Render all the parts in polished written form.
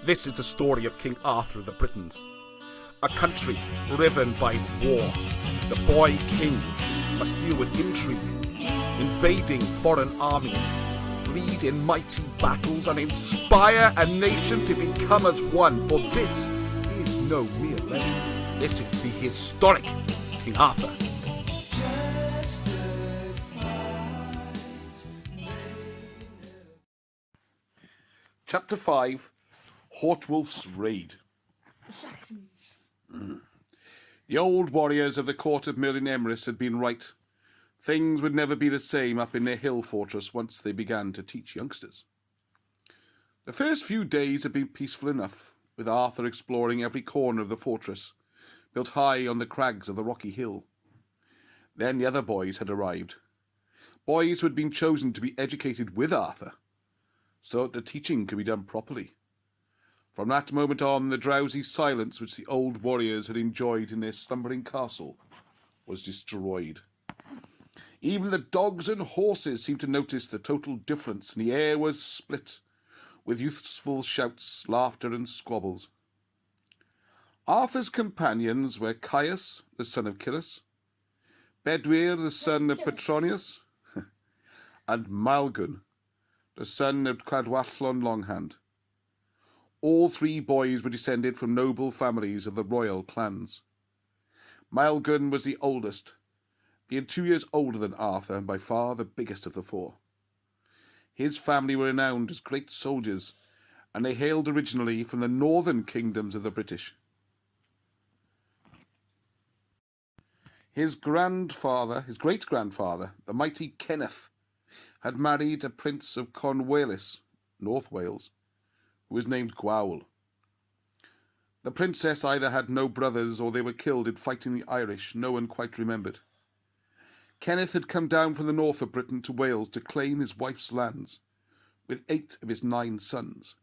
This is the story of King Arthur of the Britons. A country riven by war. The boy king must deal with intrigue, invading foreign armies, lead in mighty battles, and inspire a nation to become as one. For this is no mere legend. This is the historic King Arthur. Chapter 5, Hortwulf's Raid. The Saxons. The old warriors of the court of Merlin Emrys had been right. Things would never be the same up in their hill fortress once they began to teach youngsters. The first few days had been peaceful enough, with Arthur exploring every corner of the fortress, built high on the crags of the rocky hill. Then the other boys had arrived. Boys who had been chosen to be educated with Arthur, so that the teaching could be done properly. From that moment on, the drowsy silence which the old warriors had enjoyed in their slumbering castle was destroyed. Even the dogs and horses seemed to notice the total difference, and the air was split with youthful shouts, laughter, and squabbles. Arthur's companions were Caius, the son of Cyrus, Bedwyr, the son of Petronius, and Malgun, the son of Cadwallon Longhand. All three boys were descended from noble families of the royal clans. Malgun was the oldest, being 2 years older than Arthur and by far the biggest of the four. His family were renowned as great soldiers, and they hailed originally from the northern kingdoms of the British. His great-grandfather, the mighty Kenneth, had married a prince of Cornwallis, North Wales, who was named Gwawl. The princess either had no brothers or they were killed in fighting the Irish, no one quite remembered. Kenneth had come down from the north of Britain to Wales to claim his wife's lands, with 8 of his 9 sons.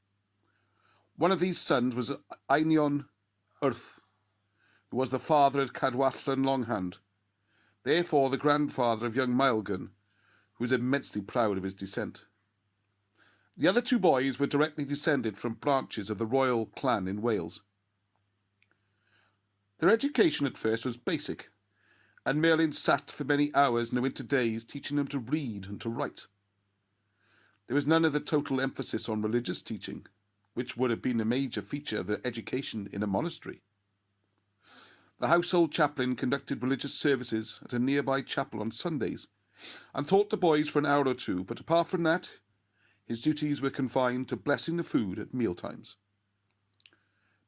One of these sons was Einion Urth, who was the father of Cadwallon Longhand, therefore the grandfather of young Malgun, who was immensely proud of his descent. The other 2 boys were directly descended from branches of the royal clan in Wales. Their education at first was basic, and Merlin sat for many hours in the winter days teaching them to read and to write. There was none of the total emphasis on religious teaching, which would have been a major feature of their education in a monastery. The household chaplain conducted religious services at a nearby chapel on Sundays, and taught the boys for an hour or 2, but apart from that, his duties were confined to blessing the food at mealtimes.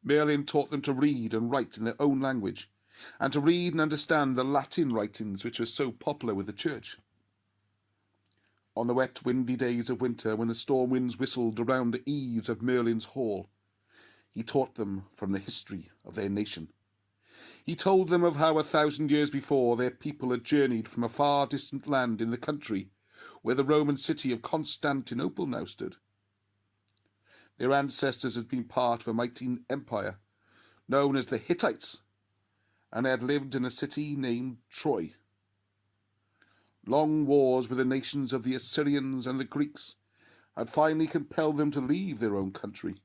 Merlin taught them to read and write in their own language, and to read and understand the Latin writings which were so popular with the church. On the wet, windy days of winter, when the storm winds whistled around the eaves of Merlin's hall, he taught them from the history of their nation. He told them of how 1,000 years before their people had journeyed from a far distant land in the country where the Roman city of Constantinople now stood. Their ancestors had been part of a mighty empire known as the Hittites, and they had lived in a city named Troy. Long wars with the nations of the Assyrians and the Greeks had finally compelled them to leave their own country.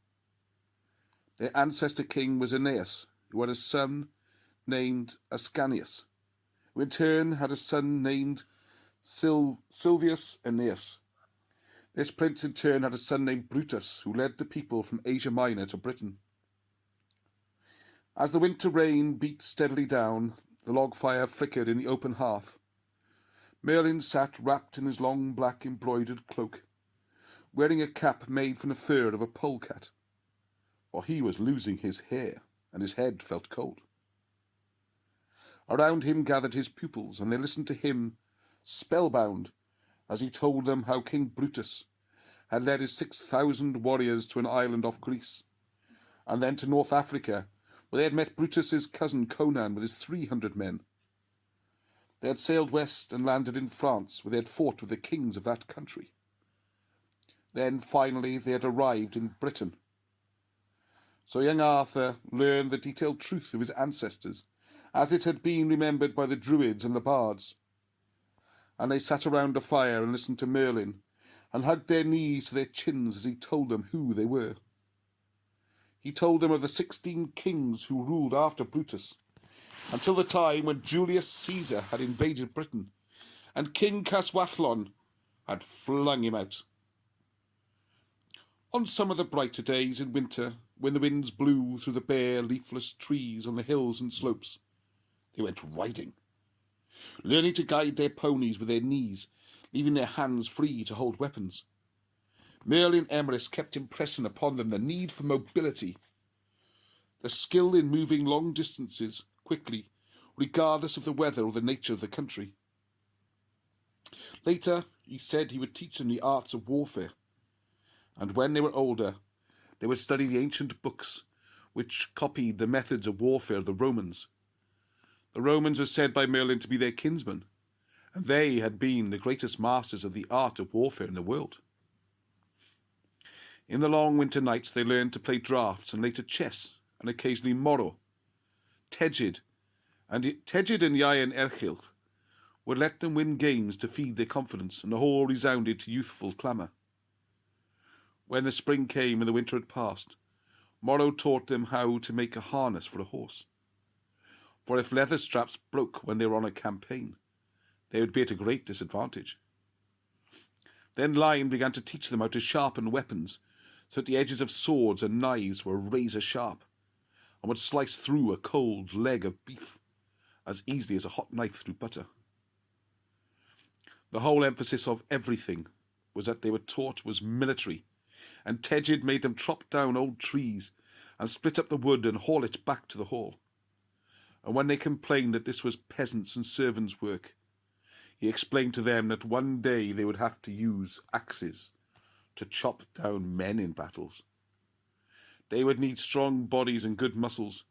Their ancestor king was Aeneas, who had a son named Ascanius, who in turn had a son named Silvius Aeneas. This prince in turn had a son named Brutus, who led the people from Asia Minor to Britain. As the winter rain beat steadily down, the log fire flickered in the open hearth. Merlin sat wrapped in his long black embroidered cloak, wearing a cap made from the fur of a polecat, for he was losing his hair, and his head felt cold. Around him gathered his pupils, and they listened to him, spellbound, as he told them how King Brutus had led his 6,000 warriors to an island off Greece, and then to North Africa, where they had met Brutus's cousin Conan with his 300 men. They had sailed west and landed in France, where they had fought with the kings of that country. Then, finally, they had arrived in Britain. So young Arthur learned the detailed truth of his ancestors, as it had been remembered by the Druids and the bards. And they sat around a fire and listened to Merlin, and hugged their knees to their chins as he told them who they were. He told them of the 16 kings who ruled after Brutus, until the time when Julius Caesar had invaded Britain, and King Caswallon had flung him out. On some of the brighter days in winter, when the winds blew through the bare, leafless trees on the hills and slopes, they went riding, learning to guide their ponies with their knees, leaving their hands free to hold weapons. Merlin Emrys kept impressing upon them the need for mobility, the skill in moving long distances quickly, regardless of the weather or the nature of the country. Later, he said he would teach them the arts of warfare, and when they were older, they would study the ancient books which copied the methods of warfare of the Romans. The Romans were said by Merlin to be their kinsmen, and they had been the greatest masters of the art of warfare in the world. In the long winter nights, they learned to play draughts and later chess, and occasionally morrow. Tegid and Ieuan Erchil would let them win games to feed their confidence, and the hall resounded to youthful clamour. When the spring came and the winter had passed, Morrow taught them how to make a harness for a horse. For if leather straps broke when they were on a campaign, they would be at a great disadvantage. Then Lion began to teach them how to sharpen weapons, so that the edges of swords and knives were razor sharp, and would slice through a cold leg of beef as easily as a hot knife through butter. The whole emphasis of everything was that they were taught was military, and Tegid made them chop down old trees and split up the wood and haul it back to the hall. And when they complained that this was peasants' and servants' work, he explained to them that one day they would have to use axes to chop down men in battles. They would need strong bodies and good muscles.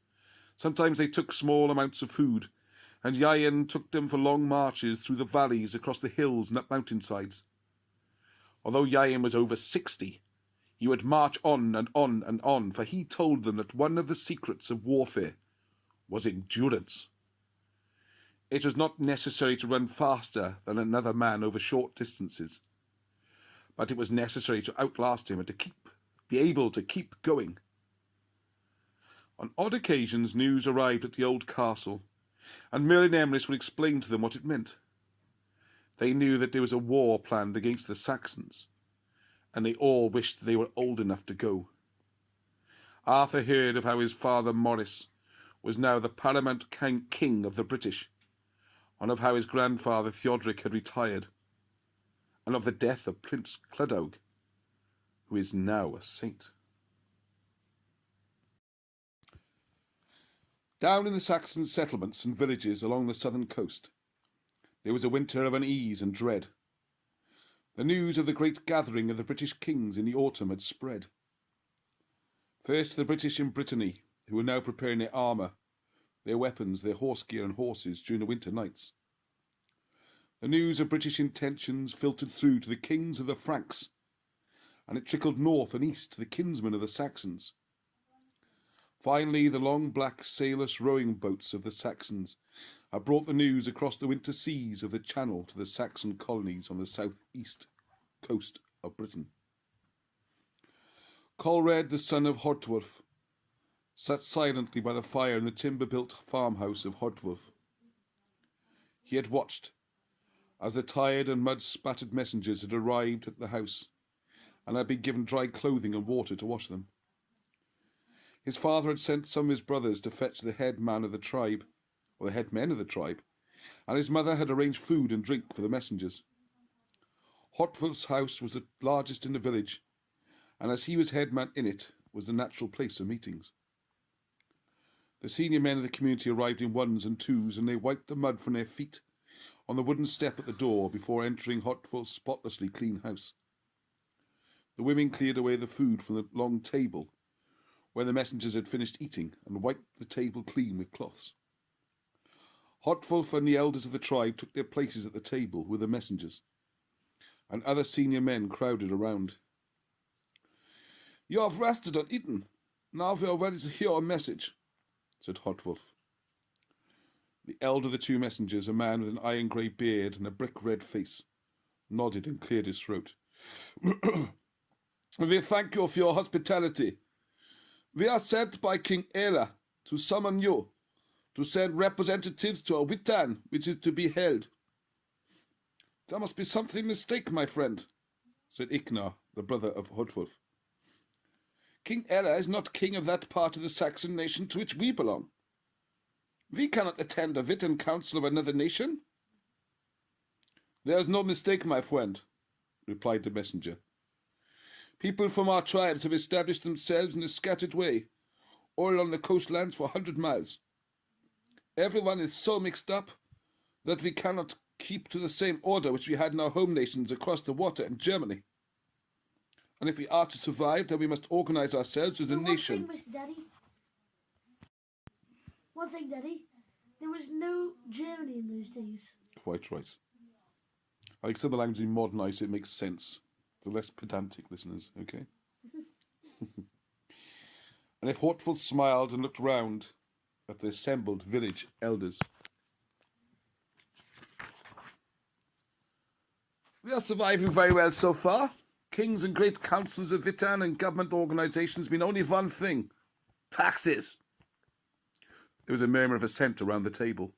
Sometimes they took small amounts of food, and Ieuan took them for long marches through the valleys, across the hills and up mountainsides. Although Ieuan was over 60, he would march on and on and on, for he told them that one of the secrets of warfare was endurance. It was not necessary to run faster than another man over short distances, but it was necessary to outlast him and to be able to keep going. On odd occasions, news arrived at the old castle, and Merlin Emrys would explain to them what it meant. They knew that there was a war planned against the Saxons, and they all wished they were old enough to go. Arthur heard of how his father Maurice was now the paramount king of the British, and of how his grandfather Theodoric had retired, and of the death of Prince Cludog, who is now a saint. Down in the Saxon settlements and villages along the southern coast, there was a winter of unease and dread. The news of the great gathering of the British kings in the autumn had spread. First, the British in Brittany, who were now preparing their armour, their weapons, their horse gear and horses during the winter nights. The news of British intentions filtered through to the kings of the Franks, and it trickled north and east to the kinsmen of the Saxons. Finally, the long black sailless rowing boats of the Saxons had brought the news across the winter seas of the Channel to the Saxon colonies on the south-east coast of Britain. Colred, the son of Hortwulf, sat silently by the fire in the timber-built farmhouse of Hortwulf. He had watched as the tired and mud-spattered messengers had arrived at the house and had been given dry clothing and water to wash them. His father had sent some of his brothers to fetch the head man of the tribe, or the head men of the tribe, and his mother had arranged food and drink for the messengers. Hortwulf's house was the largest in the village, and as he was head man in it, was the natural place of meetings. The senior men of the community arrived in ones and twos, and they wiped the mud from their feet on the wooden step at the door before entering Hortwulf's spotlessly clean house. The women cleared away the food from the long table where the messengers had finished eating, and wiped the table clean with cloths. Hortwulf and the elders of the tribe took their places at the table with the messengers, and other senior men crowded around. "You have rested and eaten. Now we are ready to hear a message," said Hortwulf. The elder of the two messengers, a man with an iron-grey beard and a brick-red face, nodded and cleared his throat. "We thank you for your hospitality. We are sent by King Ela to summon you, to send representatives to a Witan, which is to be held. There must be something mistake, my friend, said Iknar, the brother of Hortwulf. King Ela is not king of that part of the Saxon nation to which we belong. We cannot attend a Witan council of another nation. There is no mistake, my friend, replied the messenger. People from our tribes have established themselves in a scattered way, all along the coastlands for 100 miles. Everyone is so mixed up that we cannot keep to the same order which we had in our home nations across the water in Germany. And if we are to survive, then we must organize ourselves as a nation. One thing, Mr. Daddy. One thing, Daddy. There was no Germany in those days. Quite right. I like some of the language in modernized, it makes sense. The less pedantic listeners, okay? And if Hortwulf smiled and looked round at the assembled village elders. We are surviving very well so far. Kings and great councils of Witan and government organizations mean only one thing: taxes. There was a murmur of assent around the table.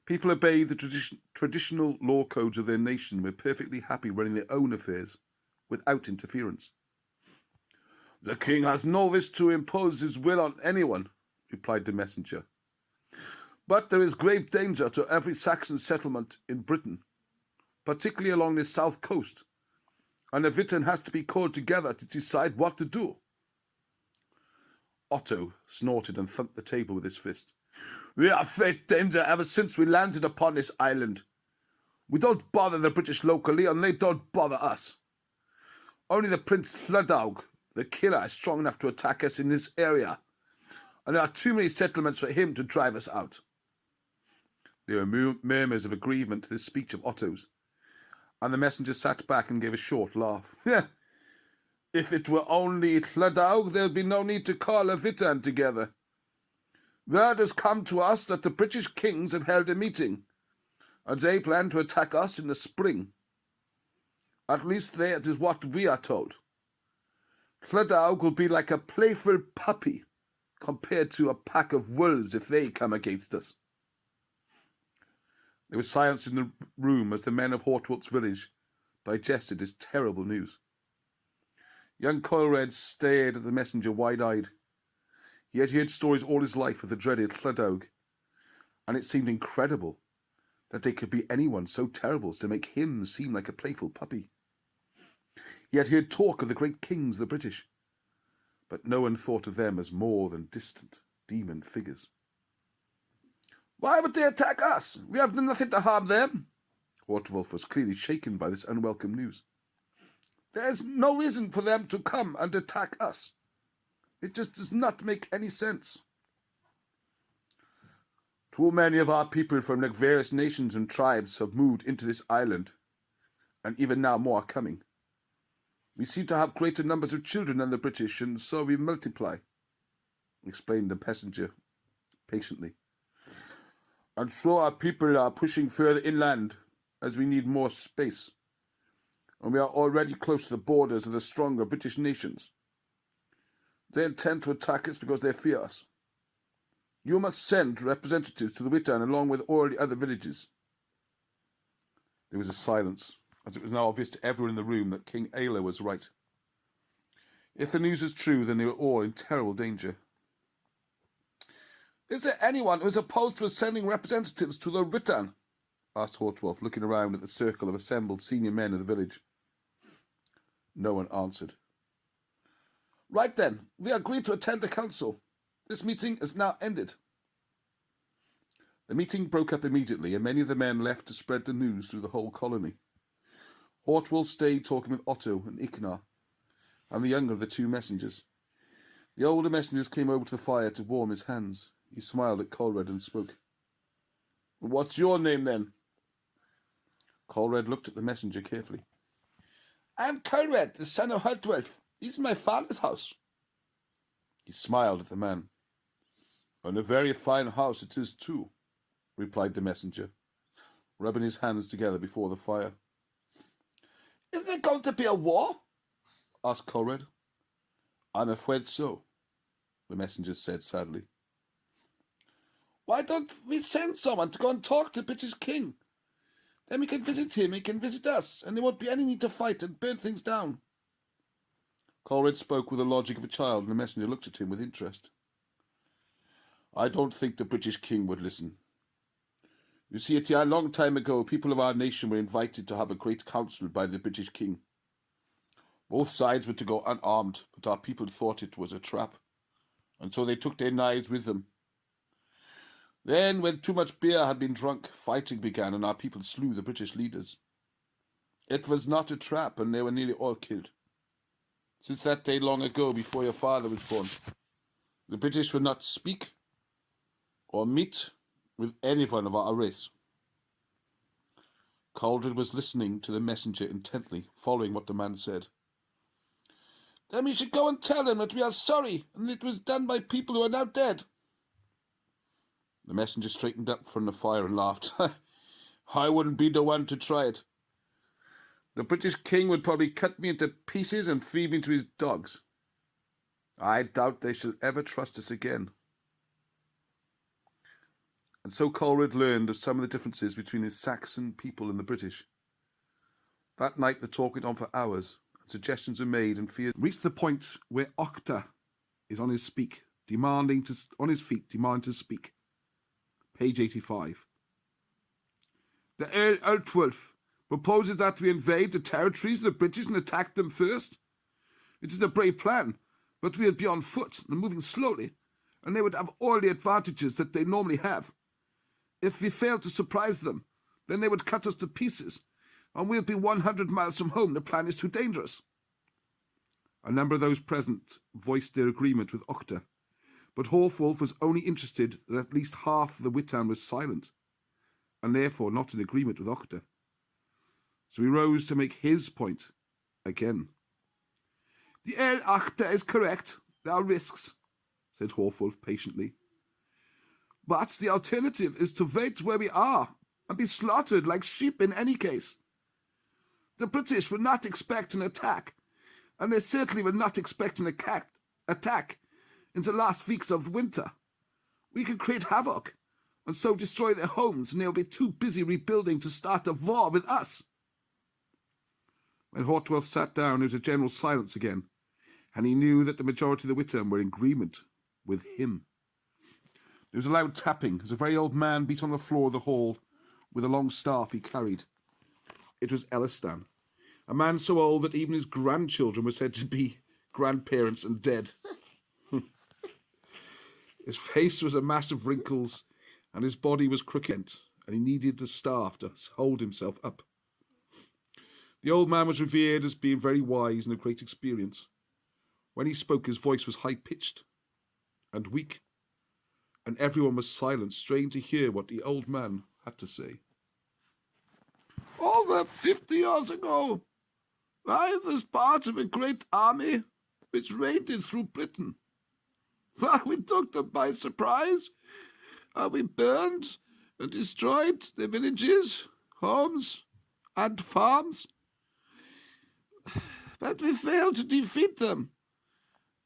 People obeyed the traditional law codes of their nation and were perfectly happy running their own affairs without interference. The king has no wish to impose his will on anyone, replied the messenger. But there is grave danger to every Saxon settlement in Britain, particularly along the south coast, and the Witan has to be called together to decide what to do. Otto snorted and thumped the table with his fist. We have faced danger ever since we landed upon this island. We don't bother the British locally, and they don't bother us. Only the Prince Lladaug, the killer, is strong enough to attack us in this area, and there are too many settlements for him to drive us out. There were murmurs of agreement to this speech of Otto's, and the messenger sat back and gave a short laugh. If it were only Lladaug, there would be no need to call a Witan together. Word has come to us that the British kings have held a meeting, and they plan to attack us in the spring. At least that is what we are told. Lladaug will be like a playful puppy compared to a pack of wolves if they come against us. There was silence in the room as the men of Hortwulf's village digested this terrible news. Young Coilred stared at the messenger wide-eyed. He had heard stories all his life of the dreaded Lladaug, and it seemed incredible that there could be anyone so terrible as to make him seem like a playful puppy. He had heard talk of the great kings of the British, but no one thought of them as more than distant demon figures. Why would they attack us? We have done nothing to harm them. Hortwulf was clearly shaken by this unwelcome news. There is no reason for them to come and attack us. It just does not make any sense. Too many of our people from the various nations and tribes have moved into this island, and even now more are coming. We seem to have greater numbers of children than the British, and so we multiply, explained the messenger patiently. And so our people are pushing further inland, as we need more space, and we are already close to the borders of the stronger British nations. They intend to attack us because they fear us. You must send representatives to the Witan along with all the other villages. There was a silence, as it was now obvious to everyone in the room that King Ela was right. If the news is true, then they were all in terrible danger. Is there anyone who is opposed to us sending representatives to the Witan? Asked Hortwulf, looking around at the circle of assembled senior men of the village. No one answered. Right then, we agreed to attend the council. This meeting is now ended. The meeting broke up immediately, and many of the men left to spread the news through the whole colony. Hortwulf stayed talking with Otto and Iknar, and the younger of the two messengers. The older messengers came over to the fire to warm his hands. He smiled at Coilred and spoke. What's your name, then? Coilred looked at the messenger carefully. I am Coilred, the son of Hortwulf. This is my father's house. He smiled at the man. And a very fine house it is, too, replied the messenger, rubbing his hands together before the fire. Is there going to be a war? Asked Coilred. I'm afraid so, the messenger said sadly. Why don't we send someone to go and talk to the British king? Then we can visit him, he can visit us, and there won't be any need to fight and burn things down. Colred spoke with the logic of a child, and the messenger looked at him with interest. I don't think the British king would listen. You see, a long time ago, people of our nation were invited to have a great council by the British king. Both sides were to go unarmed, but our people thought it was a trap, and so they took their knives with them. Then, when too much beer had been drunk, fighting began, and our people slew the British leaders. It was not a trap, and they were nearly all killed. Since that day long ago, before your father was born, the British would not speak or meet with anyone of our race. Caldred was listening to the messenger intently, following what the man said. Then we should go and tell him that we are sorry, and it was done by people who are now dead. The messenger straightened up from the fire and laughed. I wouldn't be the one to try it. The British king would probably cut me into pieces and feed me to his dogs. I doubt they shall ever trust us again. And so Colred learned of some of the differences between his Saxon people and the British. That night the talk went on for hours, and suggestions were made, and fears reached the point where Octa is on his feet, demanding to speak. Page 85. The Earl Hortwulf proposes that we invade the territories of the British and attack them first. It is a brave plan, but we would be on foot and moving slowly, and they would have all the advantages that they normally have. If we fail to surprise them, then they would cut us to pieces, and we'll be 100 miles from home. The plan is too dangerous. A number of those present voiced their agreement with Octa, but Hortwulf was only interested that at least half the Witan was silent, and therefore not in agreement with Octa. So he rose to make his point again. The Earl Octa is correct. There are risks, said Hortwulf patiently. But the alternative is to wait where we are and be slaughtered like sheep in any case. The British will not expect an attack, and they certainly will not expect an attack in the last weeks of winter. We can create havoc and so destroy their homes, and they'll be too busy rebuilding to start a war with us. When Hortwulf sat down, there was a general silence again, and he knew that the majority of the Witan were in agreement with him. There was a loud tapping as a very old man beat on the floor of the hall with a long staff he carried. It was Elistan, a man so old that even his grandchildren were said to be grandparents and dead. His face was a mass of wrinkles, and his body was crooked, and he needed the staff to hold himself up. The old man was revered as being very wise and of great experience. When he spoke, his voice was high-pitched and weak, and everyone was silent, strained to hear what the old man had to say. Over 50 years ago, I was part of a great army which raided through Britain. We took them by surprise. We burned and destroyed their villages, homes, and farms. But we failed to defeat them.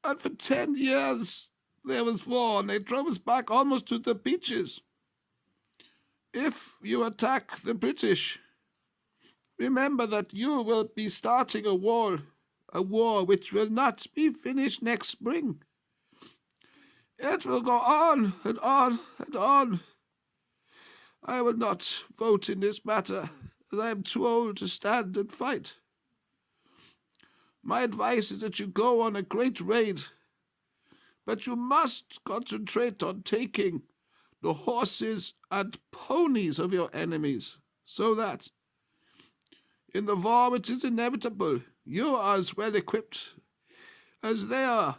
And for 10 years there was war, and they drove us back almost to the beaches. If you attack the British, remember that you will be starting a war which will not be finished next spring. It will go on and on and on. I will not vote in this matter, as I am too old to stand and fight. My advice is that you go on a great raid, but you must concentrate on taking the horses and ponies of your enemies, so that, in the war which is inevitable, you are as well equipped as they are.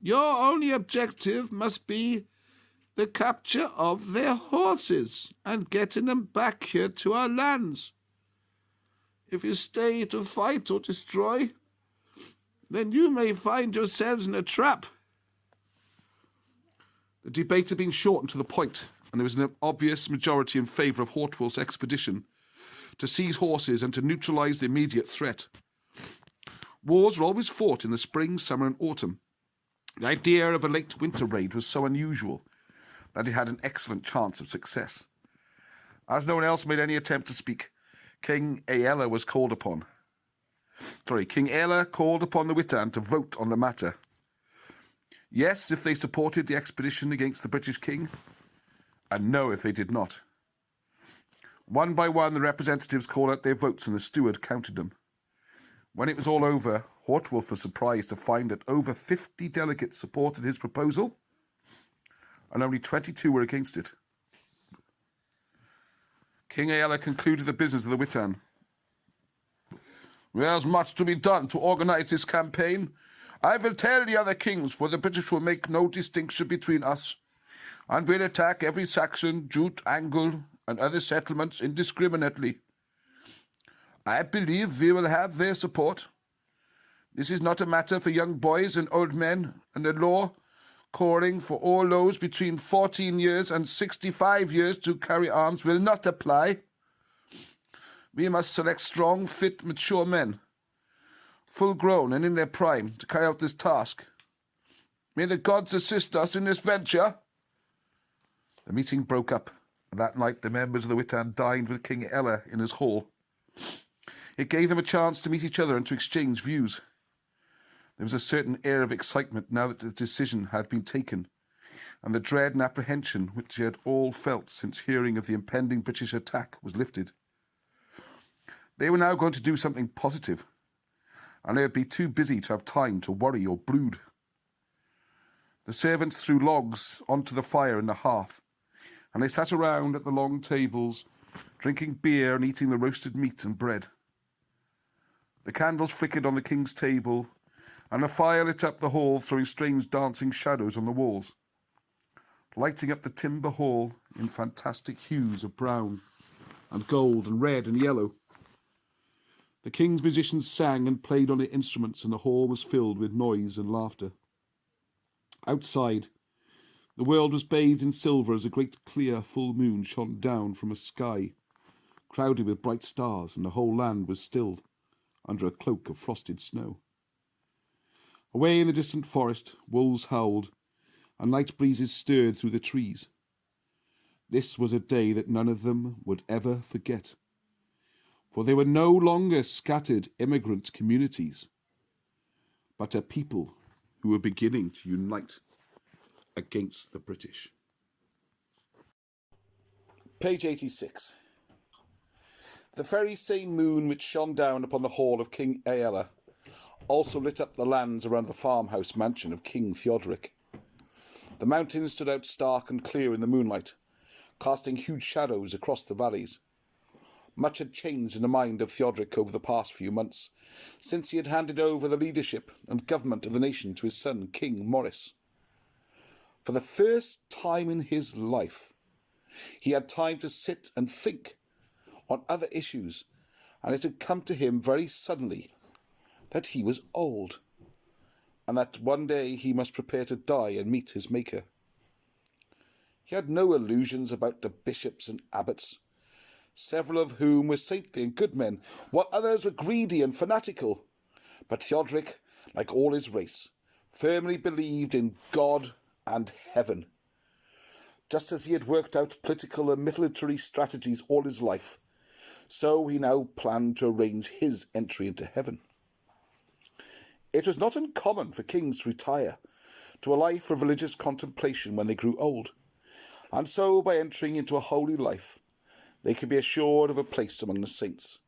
Your only objective must be the capture of their horses and getting them back here to our lands. If you stay to fight or destroy, then you may find yourselves in a trap. The debate had been shortened to the point, and there was an obvious majority in favour of Hortwulf's expedition to seize horses and to neutralise the immediate threat. Wars were always fought in the spring, summer and autumn, The idea of a late winter raid was so unusual that it had an excellent chance of success. As no one else made any attempt to speak, King Aella called upon the Witan to vote on the matter. Yes, if they supported the expedition against the British king, and no if they did not. One by one, the representatives called out their votes and the steward counted them. When it was all over, Hortwulf was surprised to find that over 50 delegates supported his proposal, and only 22 were against it. King Aella concluded the business of the Witan. There's much to be done to organize this campaign. I will tell the other kings, for the British will make no distinction between us, and will attack every Saxon, Jute, Angle, and other settlements indiscriminately. I believe we will have their support. This is not a matter for young boys and old men, and the law calling for all those between 14 years and 65 years to carry arms will not apply. We must select strong, fit, mature men, full-grown and in their prime, to carry out this task. May the gods assist us in this venture. The meeting broke up, and that night the members of the Witan dined with King Aella in his hall. It gave them a chance to meet each other and to exchange views. There was a certain air of excitement now that the decision had been taken, and the dread and apprehension which they had all felt since hearing of the impending British attack was lifted. They were now going to do something positive, and they would be too busy to have time to worry or brood. The servants threw logs onto the fire in the hearth, and they sat around at the long tables, drinking beer and eating the roasted meat and bread. The candles flickered on the king's table, and a fire lit up the hall, throwing strange dancing shadows on the walls, lighting up the timber hall in fantastic hues of brown and gold and red and yellow. The king's musicians sang and played on their instruments, and the hall was filled with noise and laughter. Outside, the world was bathed in silver as a great clear full moon shone down from a sky crowded with bright stars, and the whole land was stilled under a cloak of frosted snow. Away in the distant forest, wolves howled, and night breezes stirred through the trees. This was a day that none of them would ever forget, for they were no longer scattered immigrant communities, but a people who were beginning to unite against the British. Page 86. The very same moon which shone down upon the hall of King Aella also lit up the lands around the farmhouse mansion of King Theodoric. The mountains stood out stark and clear in the moonlight, casting huge shadows across the valleys. Much had changed in the mind of Theodoric over the past few months, since he had handed over the leadership and government of the nation to his son, King Maurice. For the first time in his life, he had time to sit and think on other issues, and it had come to him very suddenly that he was old, and that one day he must prepare to die and meet his Maker. He had no illusions about the bishops and abbots, several of whom were saintly and good men, while others were greedy and fanatical. But Theodoric, like all his race, firmly believed in God and heaven. Just as he had worked out political and military strategies all his life, so he now planned to arrange his entry into heaven. It was not uncommon for kings to retire to a life of religious contemplation when they grew old, and so by entering into a holy life, they could be assured of a place among the saints.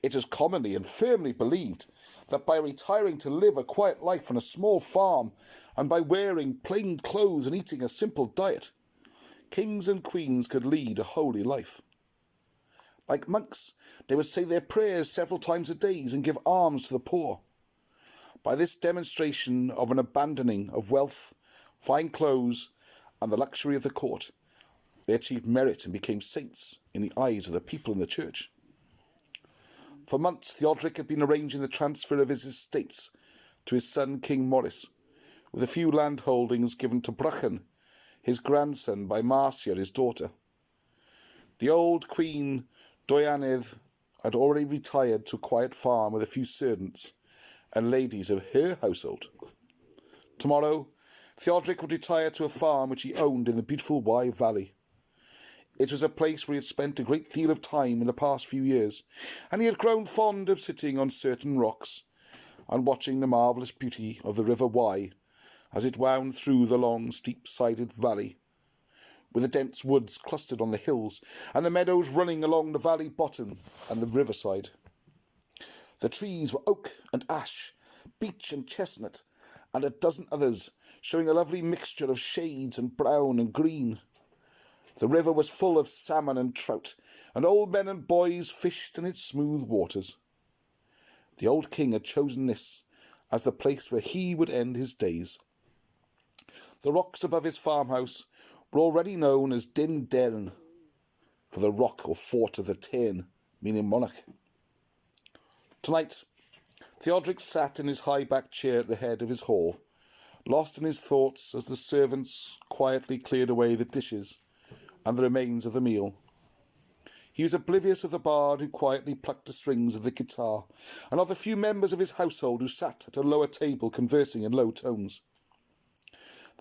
It is commonly and firmly believed that by retiring to live a quiet life on a small farm, and by wearing plain clothes and eating a simple diet, kings and queens could lead a holy life. Like monks, they would say their prayers several times a day and give alms to the poor. By this demonstration of an abandoning of wealth, fine clothes, and the luxury of the court, they achieved merit and became saints in the eyes of the people in the church. For months, Theodoric had been arranging the transfer of his estates to his son King Maurice, with a few land holdings given to Brychan, his grandson, by Marcia, his daughter. The old Queen Dwyanydd had already retired to a quiet farm with a few servants and ladies of her household. Tomorrow, Theodoric would retire to a farm which he owned in the beautiful Wye Valley. It was a place where he had spent a great deal of time in the past few years, and he had grown fond of sitting on certain rocks and watching the marvellous beauty of the River Wye as it wound through the long, steep-sided valley, with the dense woods clustered on the hills and the meadows running along the valley bottom and the riverside. The trees were oak and ash, beech and chestnut, and a dozen others, showing a lovely mixture of shades and brown and green. The river was full of salmon and trout, and old men and boys fished in its smooth waters. The old king had chosen this as the place where he would end his days. The rocks above his farmhouse were already known as Din Dern, for the rock or fort of the Tern, meaning monarch. Tonight, Theodoric sat in his high-backed chair at the head of his hall, lost in his thoughts as the servants quietly cleared away the dishes and the remains of the meal. He was oblivious of the bard who quietly plucked the strings of the guitar, and of the few members of his household who sat at a lower table conversing in low tones.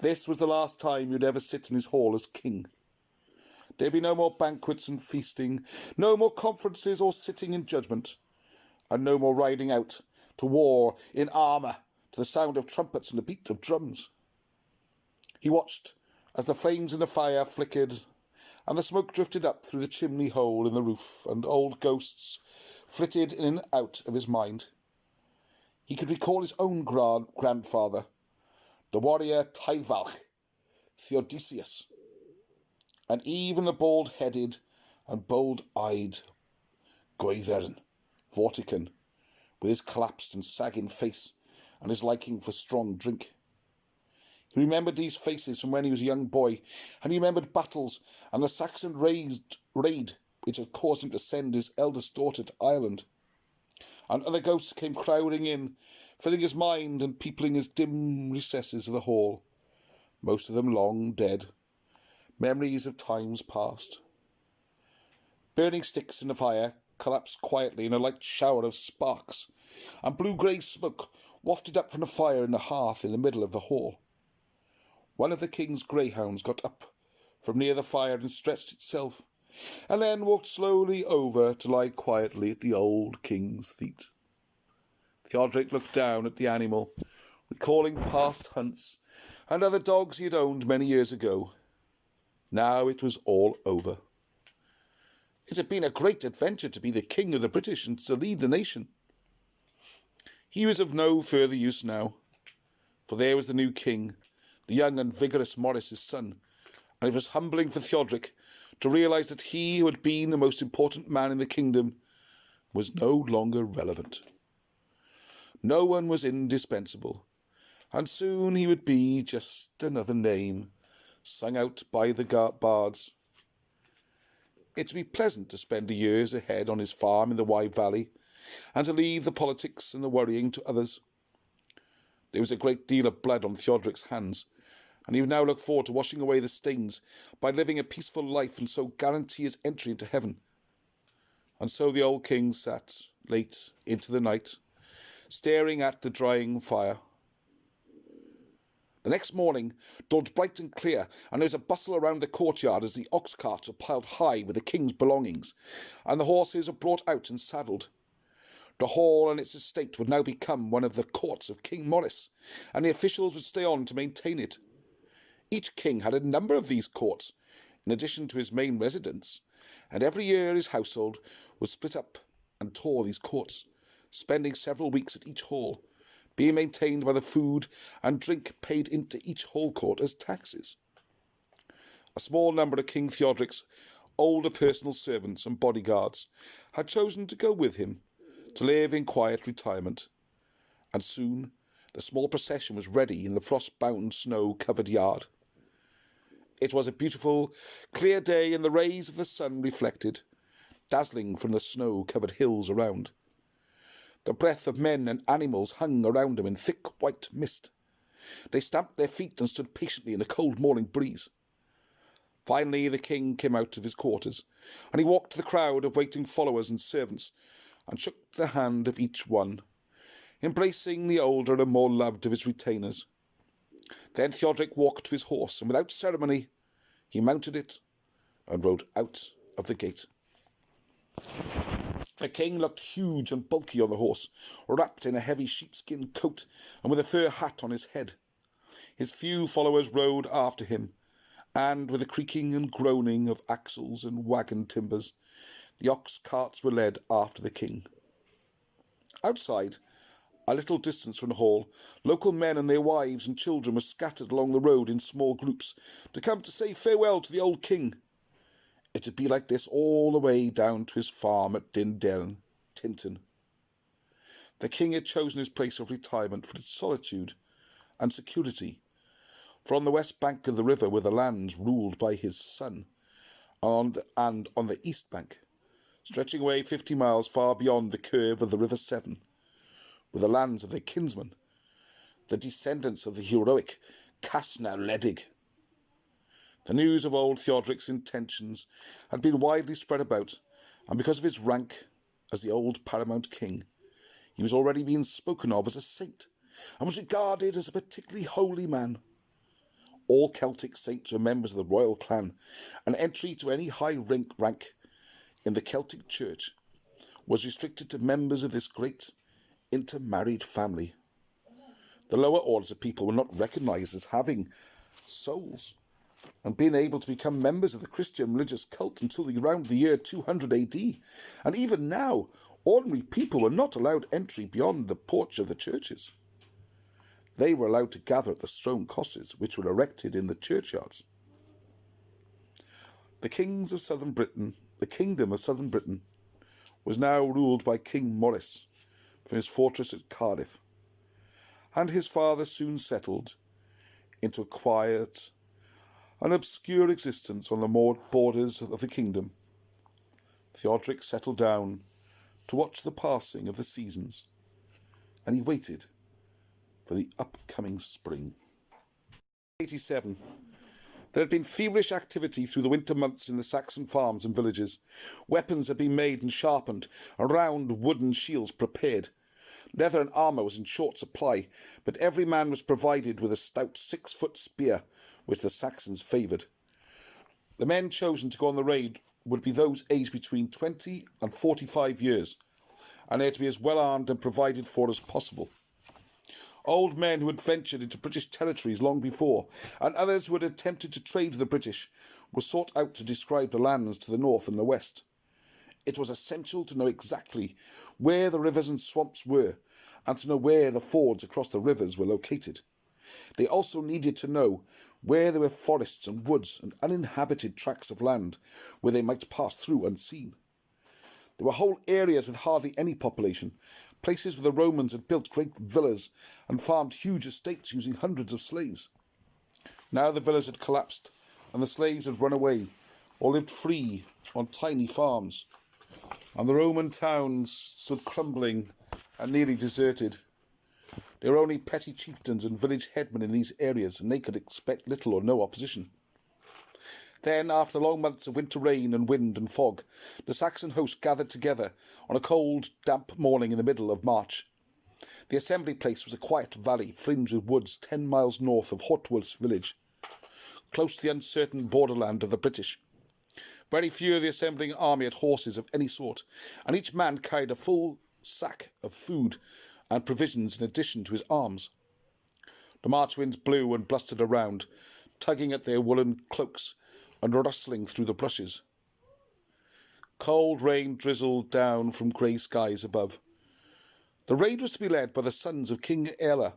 This was the last time he would ever sit in his hall as king. There'd be no more banquets and feasting, no more conferences or sitting in judgment, and no more riding out to war in armour to the sound of trumpets and the beat of drums. He watched as the flames in the fire flickered and the smoke drifted up through the chimney hole in the roof, and old ghosts flitted in and out of his mind. He could recall his own grandfather, the warrior Taidvalch, Theodosius, and even the bald-headed and bold-eyed Goithern, Vortigern, with his collapsed and sagging face and his liking for strong drink. He remembered these faces from when he was a young boy, and he remembered battles and the Saxon raid which had caused him to send his eldest daughter to Ireland. And other ghosts came crowding in, filling his mind and peopling his dim recesses of the hall, most of them long dead, memories of times past. Burning sticks in the fire collapsed quietly in a light shower of sparks, and blue-grey smoke wafted up from the fire in the hearth in the middle of the hall. One of the king's greyhounds got up from near the fire and stretched itself, and then walked slowly over to lie quietly at the old king's feet. Theodoric looked down at the animal, recalling past hunts and other dogs he had owned many years ago. Now it was all over. It had been a great adventure to be the king of the British and to lead the nation. He was of no further use now, for there was the new king, the young and vigorous Maurice, his son, and it was humbling for Theodoric to realise that he who had been the most important man in the kingdom was no longer relevant. No one was indispensable, and soon he would be just another name, sung out by the bards. It would be pleasant to spend the years ahead on his farm in the Wye Valley, and to leave the politics and the worrying to others. There was a great deal of blood on Theodoric's hands, and he would now look forward to washing away the stains by living a peaceful life and so guarantee his entry into heaven. And so the old king sat, late into the night, staring at the drying fire. The next morning dawned bright and clear, and there was a bustle around the courtyard as the ox carts were piled high with the king's belongings, and the horses were brought out and saddled. The hall and its estate would now become one of the courts of King Maurice, and the officials would stay on to maintain it. Each king had a number of these courts, in addition to his main residence, and every year his household was split up and tour these courts, spending several weeks at each hall, being maintained by the food and drink paid into each hall court as taxes. A small number of King Theodoric's older personal servants and bodyguards had chosen to go with him to live in quiet retirement, and soon the small procession was ready in the frost-bound, snow-covered yard. It was a beautiful, clear day, and the rays of the sun reflected, dazzling from the snow-covered hills around. The breath of men and animals hung around them in thick white mist. They stamped their feet and stood patiently in the cold morning breeze. Finally the king came out of his quarters, and he walked to the crowd of waiting followers and servants, and shook the hand of each one, embracing the older and more loved of his retainers. Then Theodoric walked to his horse, and without ceremony he mounted it and rode out of the gate. The king looked huge and bulky on the horse, wrapped in a heavy sheepskin coat and with a fur hat on his head. His few followers rode after him, and with a creaking and groaning of axles and waggon timbers, the ox carts were led after the king. Outside, a little distance from the hall, local men and their wives and children were scattered along the road in small groups to come to say farewell to the old king. It would be like this all the way down to his farm at Dindern, Tinton. The king had chosen his place of retirement for its solitude and security, for on the west bank of the river were the lands ruled by his son, and on the east bank, stretching away 50 miles far beyond the curve of the River Severn, were the lands of their kinsmen, the descendants of the heroic Casna Ledig. The news of old Theodoric's intentions had been widely spread about, and because of his rank as the old paramount king, he was already being spoken of as a saint, and was regarded as a particularly holy man. All Celtic saints were members of the royal clan, and entry to any high rank in the Celtic church was restricted to members of this great intermarried family. The lower orders of people were not recognised as having souls, and being able to become members of the Christian religious cult until around the year 200 AD. And even now, ordinary people were not allowed entry beyond the porch of the churches. They were allowed to gather at the stone crosses which were erected in the churchyards. The kingdom of southern Britain was now ruled by King Maurice from his fortress at Cardiff, and his father soon settled into a quiet and obscure existence on the borders of the kingdom. Theodoric settled down to watch the passing of the seasons, and he waited for the upcoming spring. 87. There had been feverish activity through the winter months in the Saxon farms and villages. Weapons had been made and sharpened, and round wooden shields prepared. Leather and armour was in short supply, but every man was provided with a stout 6-foot spear, which the Saxons favoured. The men chosen to go on the raid would be those aged between 20 and 45 years, and they had to be as well armed and provided for as possible. Old men who had ventured into British territories long before, and others who had attempted to trade with the British, were sought out to describe the lands to the north and the west. It was essential to know exactly where the rivers and swamps were, and to know where the fords across the rivers were located. They also needed to know where there were forests and woods and uninhabited tracts of land where they might pass through unseen. There were whole areas with hardly any population, places where the Romans had built great villas and farmed huge estates using hundreds of slaves. Now the villas had collapsed and the slaves had run away or lived free on tiny farms, and the Roman towns stood crumbling and nearly deserted. There were only petty chieftains and village headmen in these areas, and they could expect little or no opposition. Then, after long months of winter rain and wind and fog, the Saxon host gathered together on a cold, damp morning in the middle of March. The assembly place was a quiet valley fringed with woods 10 miles north of Hortwulf's village, close to the uncertain borderland of the British. Very few of the assembling army had horses of any sort, and each man carried a full sack of food and provisions in addition to his arms. The March winds blew and blustered around, tugging at their woolen cloaks and rustling through the brushes. Cold rain drizzled down from grey skies above. The raid was to be led by the sons of King Ella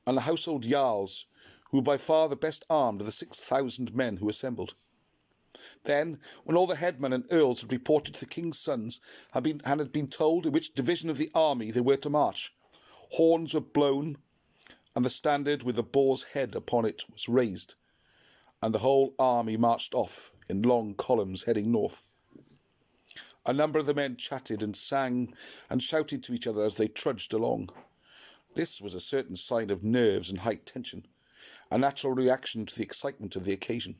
and the household jarls, who were by far the best armed of the 6,000 men who assembled. Then, when all the headmen and earls had reported to the king's sons and had been told in which division of the army they were to march, horns were blown, and the standard with the boar's head upon it was raised, and the whole army marched off in long columns heading north. A number of the men chatted and sang and shouted to each other as they trudged along. This was a certain sign of nerves and high tension, a natural reaction to the excitement of the occasion.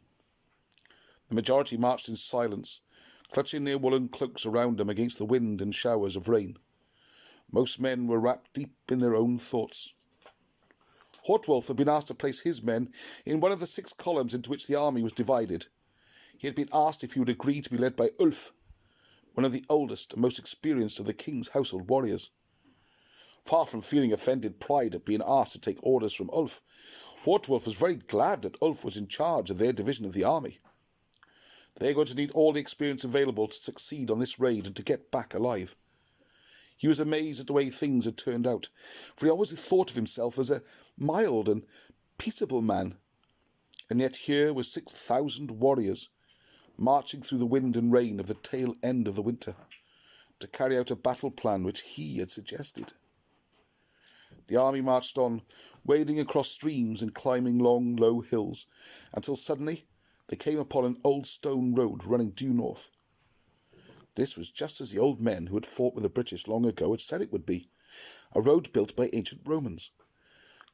The majority marched in silence, clutching their woolen cloaks around them against the wind and showers of rain. Most men were wrapped deep in their own thoughts. Hortwulf had been asked to place his men in one of the 6 columns into which the army was divided. He had been asked if he would agree to be led by Ulf, one of the oldest and most experienced of the king's household warriors. Far from feeling offended pride at being asked to take orders from Ulf, Hortwulf was very glad that Ulf was in charge of their division of the army. They were going to need all the experience available to succeed on this raid and to get back alive. He was amazed at the way things had turned out, for he always thought of himself as a mild and peaceable man. And yet here were 6,000 warriors marching through the wind and rain of the tail end of the winter to carry out a battle plan which he had suggested. The army marched on, wading across streams and climbing long, low hills, until suddenly they came upon an old stone road running due north. This was just as the old men who had fought with the British long ago had said it would be, a road built by ancient Romans.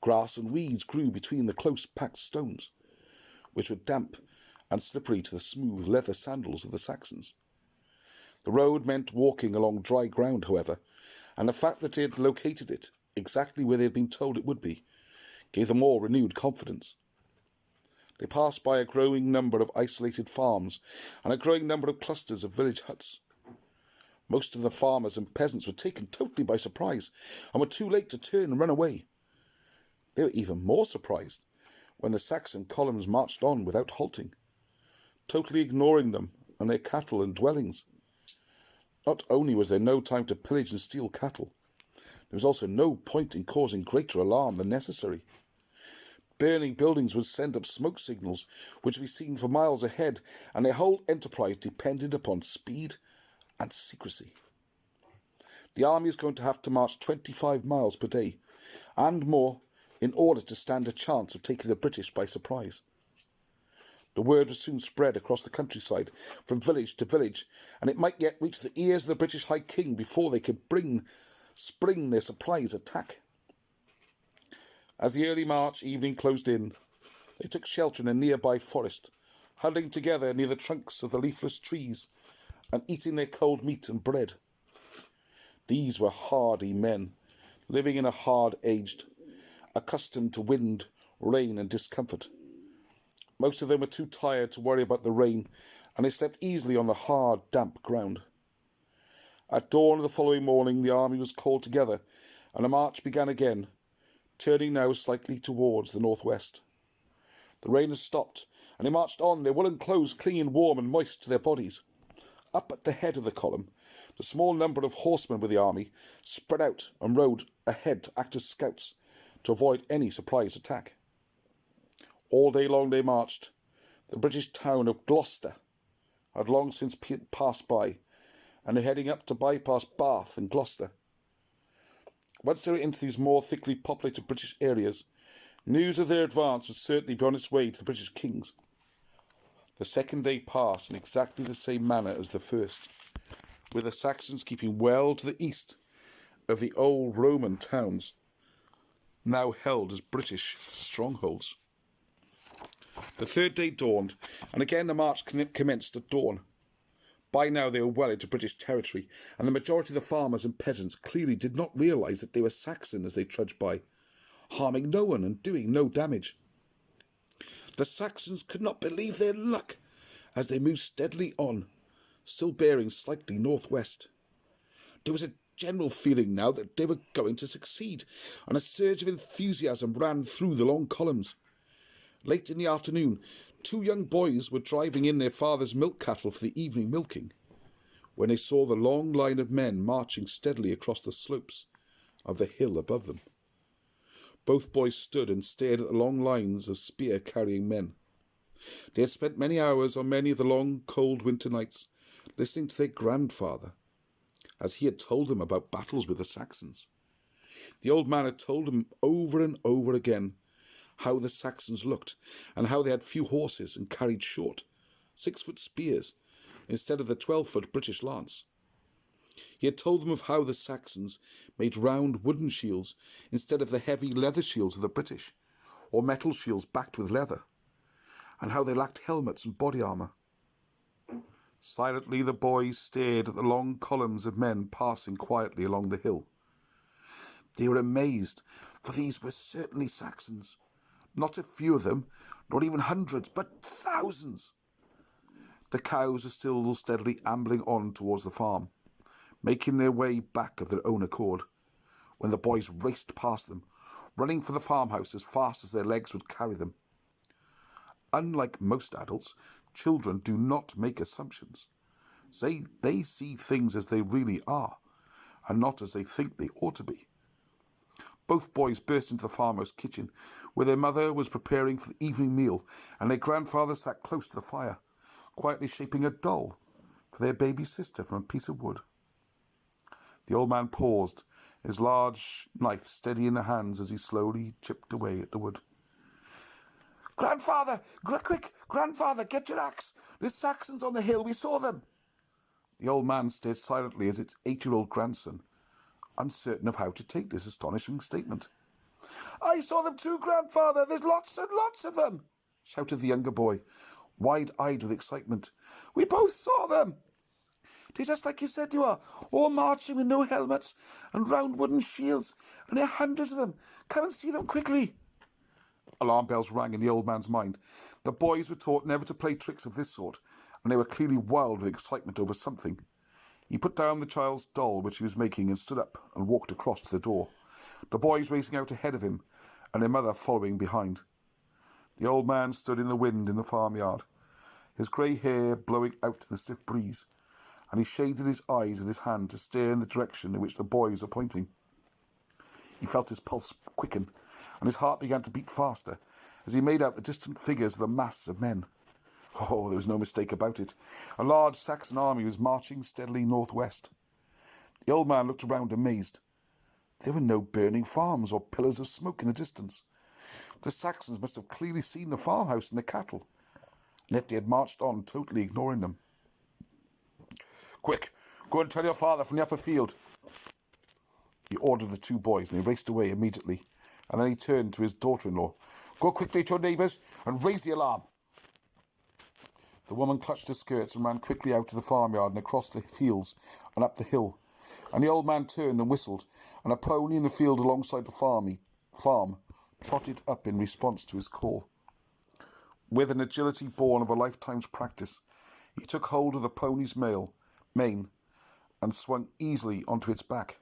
Grass and weeds grew between the close-packed stones, which were damp and slippery to the smooth leather sandals of the Saxons. The road meant walking along dry ground, however, and the fact that they had located it exactly where they had been told it would be gave them all renewed confidence. They passed by a growing number of isolated farms and a growing number of clusters of village huts. Most of the farmers and peasants were taken totally by surprise and were too late to turn and run away. They were even more surprised when the Saxon columns marched on without halting, totally ignoring them and their cattle and dwellings. Not only was there no time to pillage and steal cattle, there was also no point in causing greater alarm than necessary. Burning buildings would send up smoke signals which would be seen for miles ahead, and their whole enterprise depended upon speed and secrecy. The army is going to have to march 25 miles per day, and more, in order to stand a chance of taking the British by surprise. The word was soon spread across the countryside, from village to village, and it might yet reach the ears of the British High King before they could spring their surprise attack. As the early March evening closed in, they took shelter in a nearby forest, huddling together near the trunks of the leafless trees and eating their cold meat and bread. These were hardy men, living in a hard age, accustomed to wind, rain and discomfort. Most of them were too tired to worry about the rain, and they slept easily on the hard, damp ground. At dawn of the following morning, the army was called together, and the march began again, turning now slightly towards the northwest. The rain had stopped, and they marched on, their woolen clothes clinging warm and moist to their bodies. Up at the head of the column, the small number of horsemen with the army spread out and rode ahead to act as scouts to avoid any surprise attack. All day long they marched. The British town of Gloucester had long since passed by, and they're heading up to bypass Bath and Gloucester. Once they were into these more thickly populated British areas, news of their advance would certainly be on its way to the British kings. The second day passed in exactly the same manner as the first, with the Saxons keeping well to the east of the old Roman towns, now held as British strongholds. The third day dawned, and again the march commenced at dawn. By now they were well into British territory, and the majority of the farmers and peasants clearly did not realise that they were Saxon as they trudged by, harming no one and doing no damage. The Saxons could not believe their luck as they moved steadily on, still bearing slightly northwest. There was a general feeling now that they were going to succeed, and a surge of enthusiasm ran through the long columns. Late in the afternoon, 2 young boys were driving in their father's milk cattle for the evening milking, when they saw the long line of men marching steadily across the slopes of the hill above them. Both boys stood and stared at the long lines of spear-carrying men. They had spent many hours on many of the long, cold winter nights listening to their grandfather, as he had told them about battles with the Saxons. The old man had told them over and over again how the Saxons looked, and how they had few horses and carried short, 6-foot spears instead of the 12-foot British lance. He had told them of how the Saxons made round wooden shields instead of the heavy leather shields of the British, or metal shields backed with leather, and how they lacked helmets and body armour. Silently the boys stared at the long columns of men passing quietly along the hill. They were amazed, for these were certainly Saxons. Not a few of them, not even hundreds, but thousands. The cows were still steadily ambling on towards the farm, making their way back of their own accord, when the boys raced past them, running for the farmhouse as fast as their legs would carry them. Unlike most adults, children do not make assumptions. They see things as they really are, and not as they think they ought to be. Both boys burst into the farmhouse kitchen, where their mother was preparing for the evening meal, and their grandfather sat close to the fire, quietly shaping a doll for their baby sister from a piece of wood. The old man paused, his large knife steady in the hands as he slowly chipped away at the wood. "Grandfather! Quick! Grandfather, get your axe! There's Saxons on the hill, we saw them!" The old man stared silently as its 8-year-old grandson, uncertain of how to take this astonishing statement. "I saw them too, Grandfather! There's lots and lots of them!" shouted the younger boy, wide-eyed with excitement. "We both saw them! They're just like you said you are, all marching with no helmets and round wooden shields, and there are hundreds of them. Come and see them quickly." Alarm bells rang in the old man's mind. The boys were taught never to play tricks of this sort, and they were clearly wild with excitement over something. He put down the child's doll which he was making and stood up and walked across to the door, the boys racing out ahead of him and their mother following behind. The old man stood in the wind in the farmyard, his grey hair blowing out in the stiff breeze, and he shaded his eyes with his hand to stare in the direction in which the boys were pointing. He felt his pulse quicken, and his heart began to beat faster as he made out the distant figures of the mass of men. Oh, there was no mistake about it. A large Saxon army was marching steadily northwest. The old man looked around amazed. There were no burning farms or pillars of smoke in the distance. The Saxons must have clearly seen the farmhouse and the cattle, and yet they had marched on, totally ignoring them. "Quick, go and tell your father from the upper field," he ordered the two boys, and they raced away immediately. And then he turned to his daughter-in-law. "Go quickly to your neighbours and raise the alarm." The woman clutched her skirts and ran quickly out of the farmyard and across the fields and up the hill. And the old man turned and whistled, and a pony in the field alongside the farm trotted up in response to his call. With an agility born of a lifetime's practice, he took hold of the pony's mane and swung easily onto its back.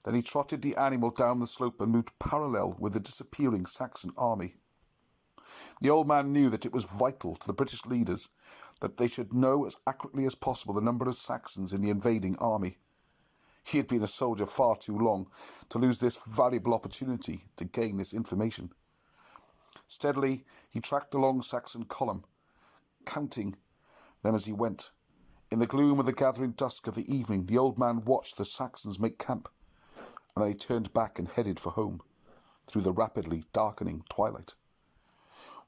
Then he trotted the animal down the slope and moved parallel with the disappearing Saxon army. The old man knew that it was vital to the British leaders that they should know as accurately as possible the number of Saxons in the invading army. He had been a soldier far too long to lose this valuable opportunity to gain this information. Steadily, he tracked along Saxon column, counting them as he went. In the gloom of the gathering dusk of the evening, the old man watched the Saxons make camp, and then he turned back and headed for home, through the rapidly darkening twilight.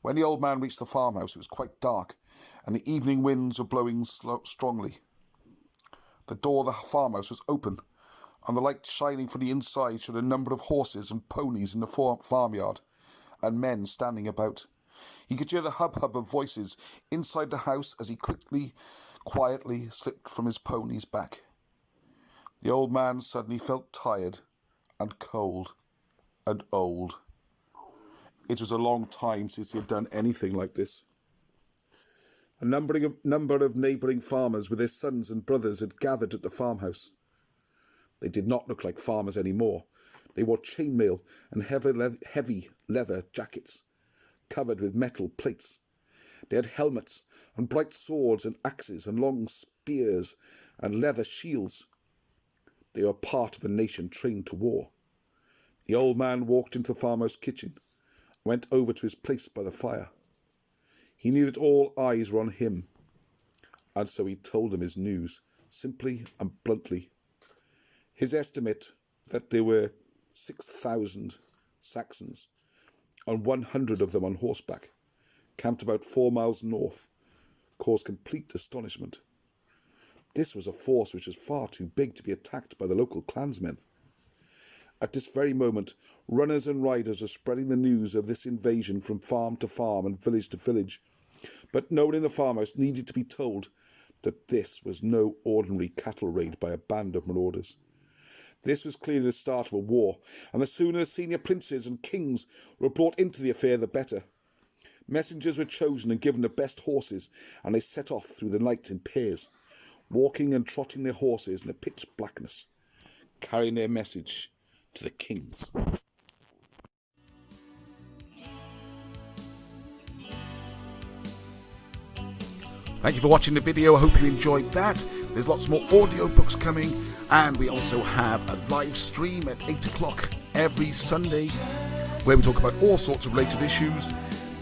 When the old man reached the farmhouse, it was quite dark, and the evening winds were blowing strongly. The door of the farmhouse was open, and the light shining from the inside showed a number of horses and ponies in the farmyard, and men standing about. He could hear the hub-hub of voices inside the house as he quietly slipped from his pony's back. The old man suddenly felt tired and cold and old. It was a long time since he had done anything like this. A number of neighbouring farmers with their sons and brothers had gathered at the farmhouse. They did not look like farmers anymore. They wore chainmail and heavy leather jackets, covered with metal plates. They had helmets and bright swords and axes and long spears and leather shields. They were part of a nation trained to war. The old man walked into the farmhouse kitchen, went over to his place by the fire. He knew that all eyes were on him, and so he told them his news, simply and bluntly. His estimate that there were 6,000 Saxons, and 100 of them on horseback, camped about 4 miles north, caused complete astonishment. This was a force which was far too big to be attacked by the local clansmen. At this very moment, runners and riders were spreading the news of this invasion from farm to farm and village to village, but no one in the farmhouse needed to be told that this was no ordinary cattle raid by a band of marauders. This was clearly the start of a war, and the sooner the senior princes and kings were brought into the affair, the better. Messengers were chosen and given the best horses, and they set off through the night in pairs, walking and trotting their horses in the pitch blackness, carrying their message to the kings. Thank you for watching the video. I hope you enjoyed that. There's lots more audio books coming, and we also have a live stream at 8 o'clock every Sunday where we talk about all sorts of related issues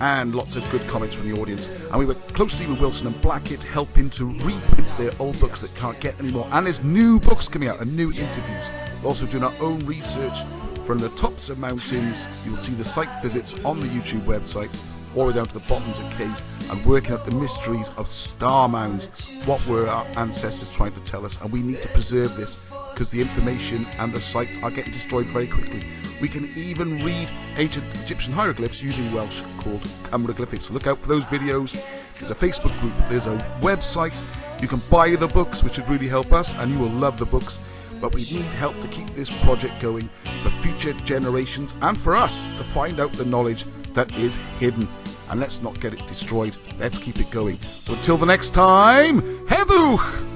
and lots of good comments from the audience. And we work closely with Wilson and Blackett, helping to reprint their old books that can't get anymore. And there's new books coming out and new interviews. We're also doing our own research from the tops of mountains. You'll see the site visits on the YouTube website, all the way down to the bottoms of caves, and working out the mysteries of star mounds. What were our ancestors trying to tell us? And we need to preserve this because the information and the sites are getting destroyed very quickly. We can even read ancient Egyptian hieroglyphs using Welsh called cymroglyphics. So look out for those videos. There's a Facebook group, there's a website. You can buy the books, which would really help us, and you will love the books. But we need help to keep this project going for future generations and for us to find out the knowledge that is hidden. And let's not get it destroyed. Let's keep it going. So until the next time, Heddwch!